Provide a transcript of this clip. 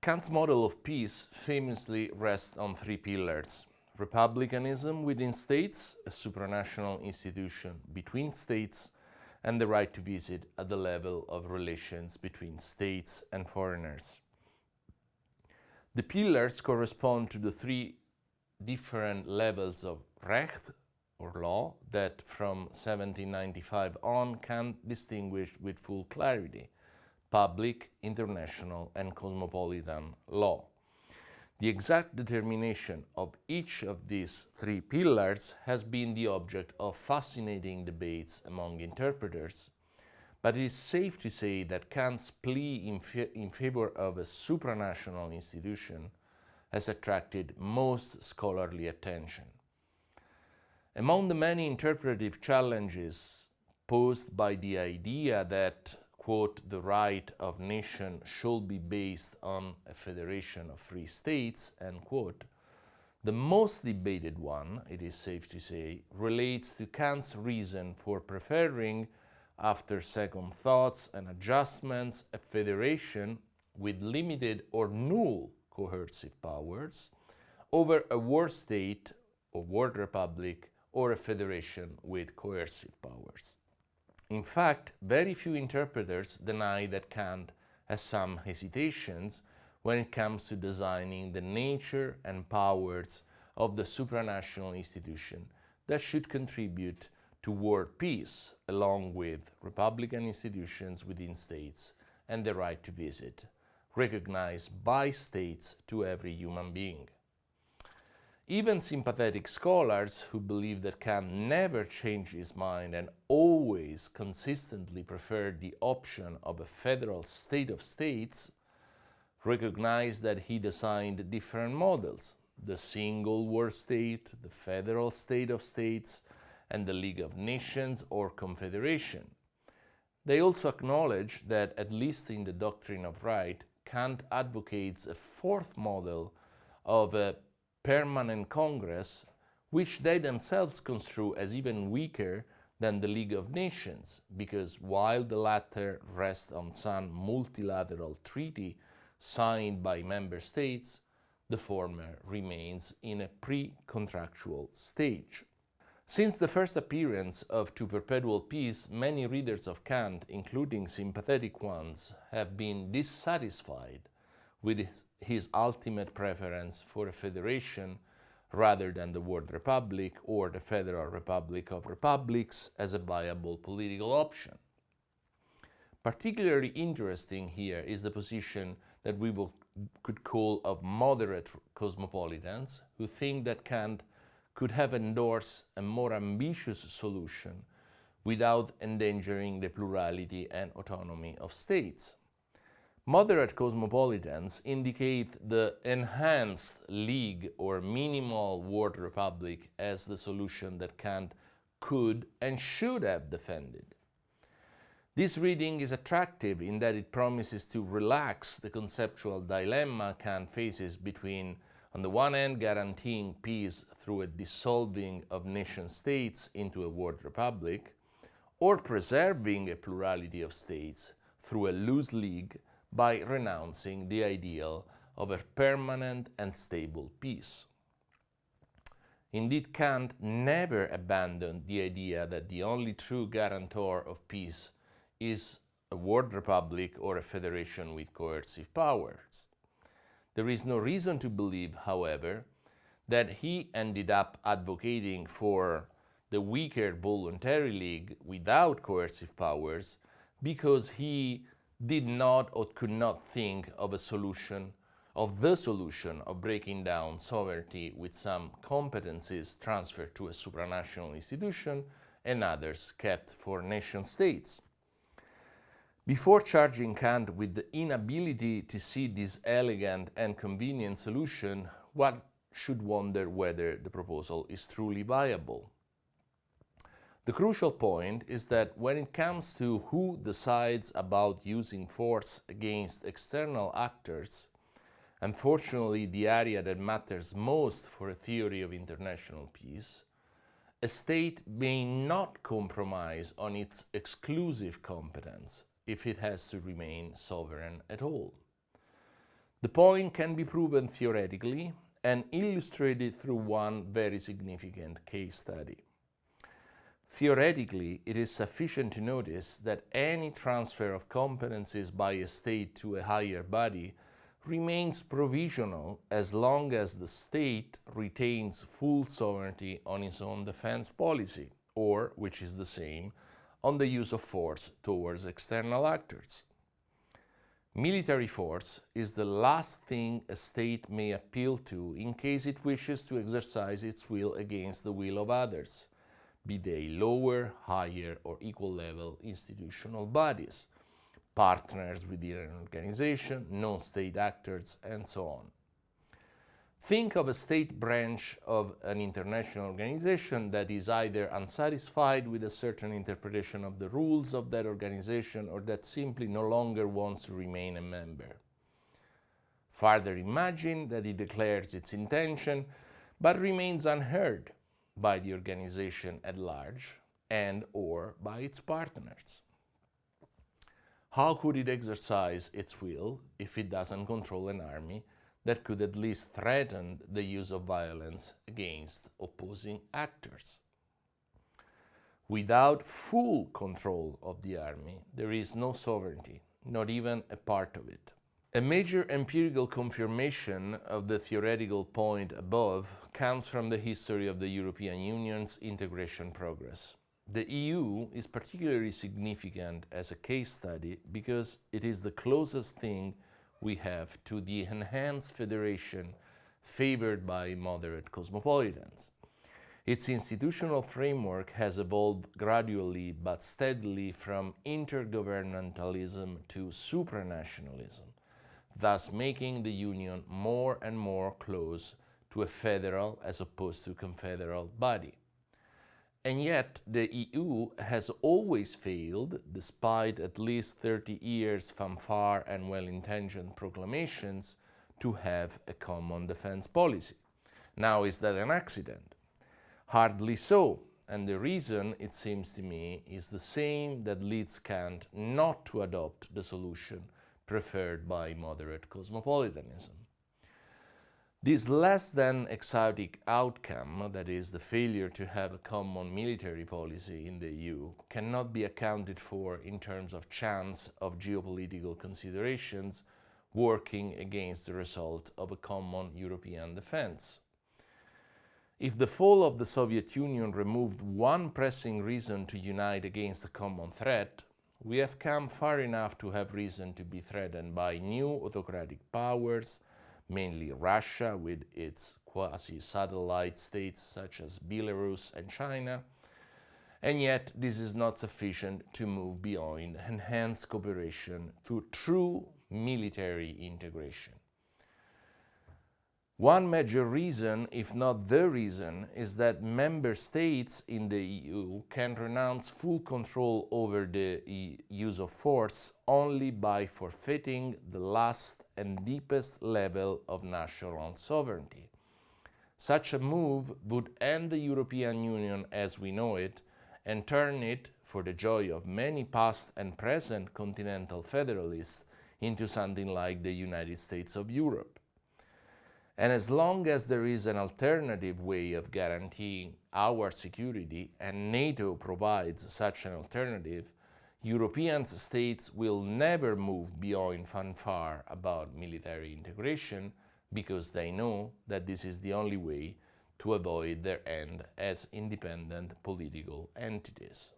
Kant's model of peace famously rests on three pillars: republicanism within states, a supranational institution between states, and the right to visit at the level of relations between states and foreigners. The pillars correspond to the three different levels of Recht, or law, that from 1795 on Kant distinguished with full clarity: public, international, and cosmopolitan law. The exact determination of each of these three pillars has been the object of fascinating debates among interpreters, but it is safe to say that Kant's plea in favor of a supranational institution has attracted most scholarly attention. Among the many interpretive challenges posed by the idea that, quote, the right of nation should be based on a federation of free states, end quote, the most debated one, it is safe to say, relates to Kant's reason for preferring, after second thoughts and adjustments, a federation with limited or null coercive powers over a war state or world republic or a federation with coercive powers. In fact, very few interpreters deny that Kant has some hesitations when it comes to designing the nature and powers of the supranational institution that should contribute to world peace, along with republican institutions within states and the right to visit, recognized by states to every human being. Even sympathetic scholars who believe that Kant never changed his mind and always consistently preferred the option of a federal state of states recognize that he designed different models: the single world state, the federal state of states, and the League of Nations or Confederation. They also acknowledge that, at least in the doctrine of right, Kant advocates a fourth model of a permanent Congress, which they themselves construe as even weaker than the League of Nations, because while the latter rests on some multilateral treaty signed by member states, the former remains in a pre-contractual stage. Since the first appearance of To Perpetual Peace, many readers of Kant, including sympathetic ones, have been dissatisfied with his ultimate preference for a federation rather than the World Republic or the Federal Republic of Republics as a viable political option. Particularly interesting here is the position that we could call of moderate cosmopolitans who think that Kant could have endorsed a more ambitious solution without endangering the plurality and autonomy of states. Moderate cosmopolitans indicate the enhanced League or minimal World Republic as the solution that Kant could and should have defended. This reading is attractive in that it promises to relax the conceptual dilemma Kant faces between, on the one hand, guaranteeing peace through a dissolving of nation-states into a world republic, or preserving a plurality of states through a loose league by renouncing the ideal of a permanent and stable peace. Indeed, Kant never abandoned the idea that the only true guarantor of peace is a world republic or a federation with coercive powers. There is no reason to believe, however, that he ended up advocating for the weaker voluntary league without coercive powers because he did not or could not think of the solution of breaking down sovereignty with some competencies transferred to a supranational institution and others kept for nation-states. Before charging Kant with the inability to see this elegant and convenient solution, one should wonder whether the proposal is truly viable. The crucial point is that when it comes to who decides about using force against external actors, unfortunately the area that matters most for a theory of international peace, a state may not compromise on its exclusive competence if it has to remain sovereign at all. The point can be proven theoretically and illustrated through one very significant case study. Theoretically, it is sufficient to notice that any transfer of competencies by a state to a higher body remains provisional as long as the state retains full sovereignty on its own defense policy, or, which is the same, on the use of force towards external actors. Military force is the last thing a state may appeal to in case it wishes to exercise its will against the will of others, be they lower, higher, or equal level institutional bodies, partners within an organization, non-state actors, and so on. Think of a state branch of an international organization that is either unsatisfied with a certain interpretation of the rules of that organization or that simply no longer wants to remain a member. Further, imagine that it declares its intention but remains unheard by the organization at large and/or by its partners. How could it exercise its will if it doesn't control an army that could at least threaten the use of violence against opposing actors? Without full control of the army, there is no sovereignty, not even a part of it. A major empirical confirmation of the theoretical point above comes from the history of the European Union's integration progress. The EU is particularly significant as a case study because it is the closest thing we have to the enhanced federation favored by moderate cosmopolitans. Its institutional framework has evolved gradually but steadily from intergovernmentalism to supranationalism, thus making the Union more and more close to a federal as opposed to confederal body. And yet, the EU has always failed, despite at least 30 years' fanfare and well-intentioned proclamations, to have a common defense policy. Now, is that an accident? Hardly so, and the reason, it seems to me, is the same that leads Kant not to adopt the solution preferred by moderate cosmopolitanism. This less than exotic outcome, that is, the failure to have a common military policy in the EU, cannot be accounted for in terms of chance of geopolitical considerations working against the result of a common European defense. If the fall of the Soviet Union removed one pressing reason to unite against a common threat, we have come far enough to have reason to be threatened by new autocratic powers, mainly Russia with its quasi-satellite states such as Belarus and China, and yet this is not sufficient to move beyond enhanced cooperation to true military integration. One major reason, if not the reason, is that member states in the EU can renounce full control over the use of force only by forfeiting the last and deepest level of national sovereignty. Such a move would end the European Union as we know it and turn it, for the joy of many past and present continental federalists, into something like the United States of Europe. And as long as there is an alternative way of guaranteeing our security, and NATO provides such an alternative, European states will never move beyond fanfare about military integration because they know that this is the only way to avoid their end as independent political entities.